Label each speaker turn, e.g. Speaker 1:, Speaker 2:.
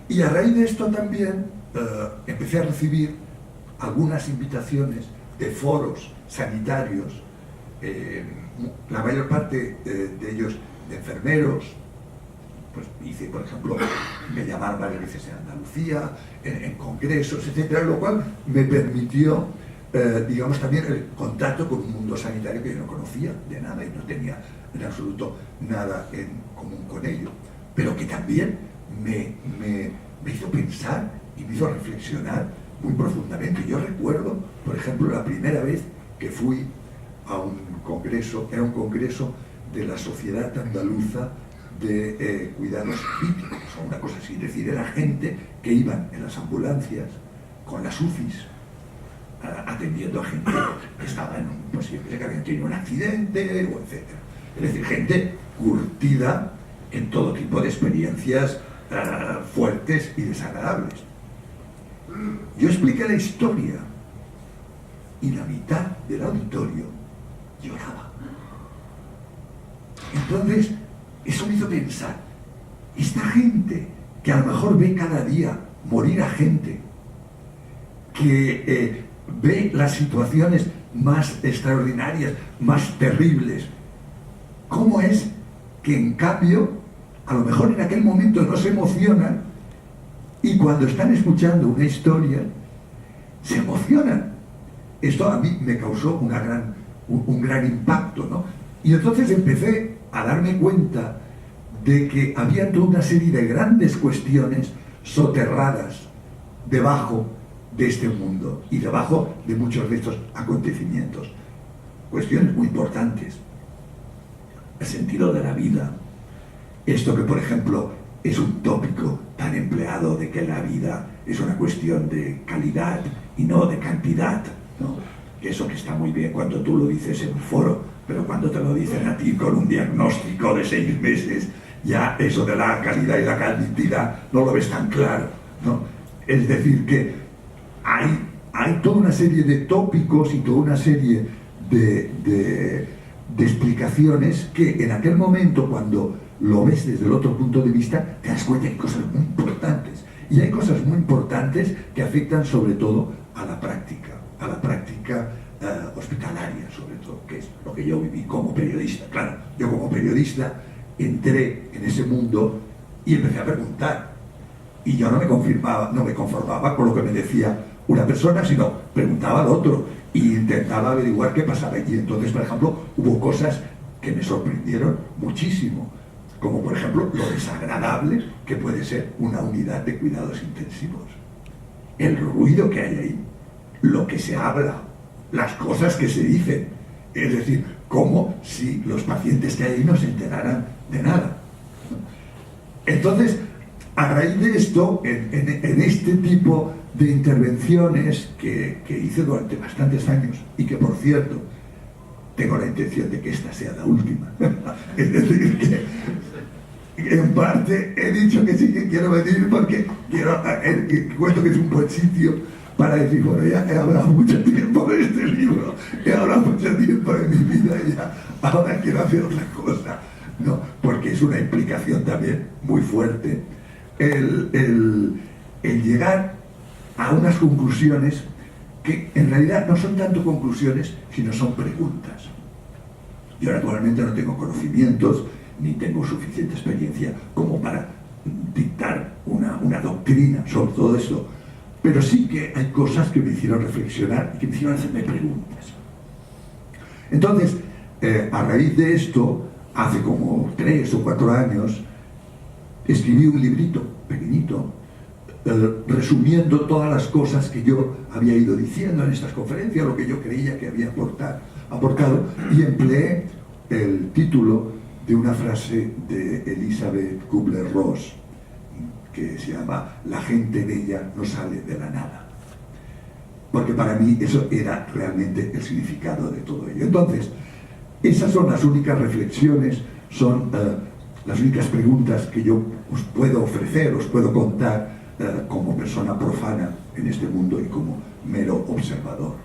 Speaker 1: Y a raíz de esto también empecé a recibir algunas invitaciones de foros sanitarios, la mayor parte de ellos de enfermeros. Pues hice, por ejemplo, me llamaron varias veces en Andalucía, en congresos, etcétera, lo cual me permitió, digamos, también el contacto con un mundo sanitario que yo no conocía de nada y no tenía en absoluto nada en común con ello, pero que también me hizo pensar y me hizo reflexionar muy profundamente. Yo recuerdo, por ejemplo, la primera vez que fui a un congreso, era un congreso de la Sociedad Andaluza de Cuidados Críticos, o una cosa así, es decir, era gente que iban en las ambulancias con las UCIs atendiendo a gente que estaba en un, pues que habían tenido un accidente, o etcétera. Es decir, gente curtida en todo tipo de experiencias fuertes y desagradables. Yo expliqué la historia y la mitad del auditorio lloraba. Entonces, eso me hizo pensar, esta gente que a lo mejor ve cada día morir a gente, que ve las situaciones más extraordinarias, más terribles, ¿cómo es que en cambio, a lo mejor en aquel momento no se emocionan y cuando están escuchando una historia, se emocionan? Esto a mí me causó un gran impacto, ¿no? Y entonces empecé a darme cuenta de que había toda una serie de grandes cuestiones soterradas debajo de este mundo y debajo de muchos de estos acontecimientos. Cuestiones muy importantes. El sentido de la vida. Esto que, por ejemplo, es un tópico tan empleado de que la vida es una cuestión de calidad y no de cantidad, ¿no? Eso que está muy bien cuando tú lo dices en un foro, pero cuando te lo dicen a ti con un diagnóstico de 6 meses, ya eso de la calidad y la cantidad no lo ves tan claro, ¿no? Es decir, que hay toda una serie de tópicos y toda una serie de explicaciones que en aquel momento, cuando lo ves desde el otro punto de vista, te das cuenta que hay cosas muy importantes. Y hay cosas muy importantes que afectan sobre todo a la práctica hospitalaria, sobre todo, que es lo que yo viví como periodista. Claro, yo como periodista entré en ese mundo y empecé a preguntar. Y yo no me conformaba con lo que me decía una persona, sino preguntaba al otro e intentaba averiguar qué pasaba allí. Entonces, por ejemplo, hubo cosas que me sorprendieron muchísimo, como por ejemplo lo desagradable que puede ser una unidad de cuidados intensivos. El ruido que hay ahí, lo que se habla, las cosas que se dicen, es decir, como si los pacientes que hay ahí no se enteraran de nada. Entonces, a raíz de esto, en este tipo de intervenciones que hice durante bastantes años, y que por cierto, tengo la intención de que esta sea la última, es decir, que en parte he dicho que sí que quiero venir porque cuento que es un buen sitio para decir, bueno, ya he hablado mucho tiempo de este libro, he hablado mucho tiempo de mi vida y ya, ahora quiero hacer otra cosa, ¿no? Porque es una implicación también muy fuerte el llegar a unas conclusiones que en realidad no son tanto conclusiones, sino son preguntas. Yo naturalmente no tengo conocimientos, ni tengo suficiente experiencia como para dictar una doctrina sobre todo esto, pero sí que hay cosas que me hicieron reflexionar y que me hicieron hacerme preguntas. Entonces, a raíz de esto, hace como 3 o 4 años, escribí un librito pequeñito, resumiendo todas las cosas que yo había ido diciendo en estas conferencias, lo que yo creía que había aportado, y empleé el título de una frase de Elizabeth Kubler-Ross, que se llama "La gente bella no sale de la nada", porque para mí eso era realmente el significado de todo ello. Entonces, esas son las únicas reflexiones, son las únicas preguntas que yo os puedo ofrecer, os puedo contar como persona profana en este mundo y como mero observador.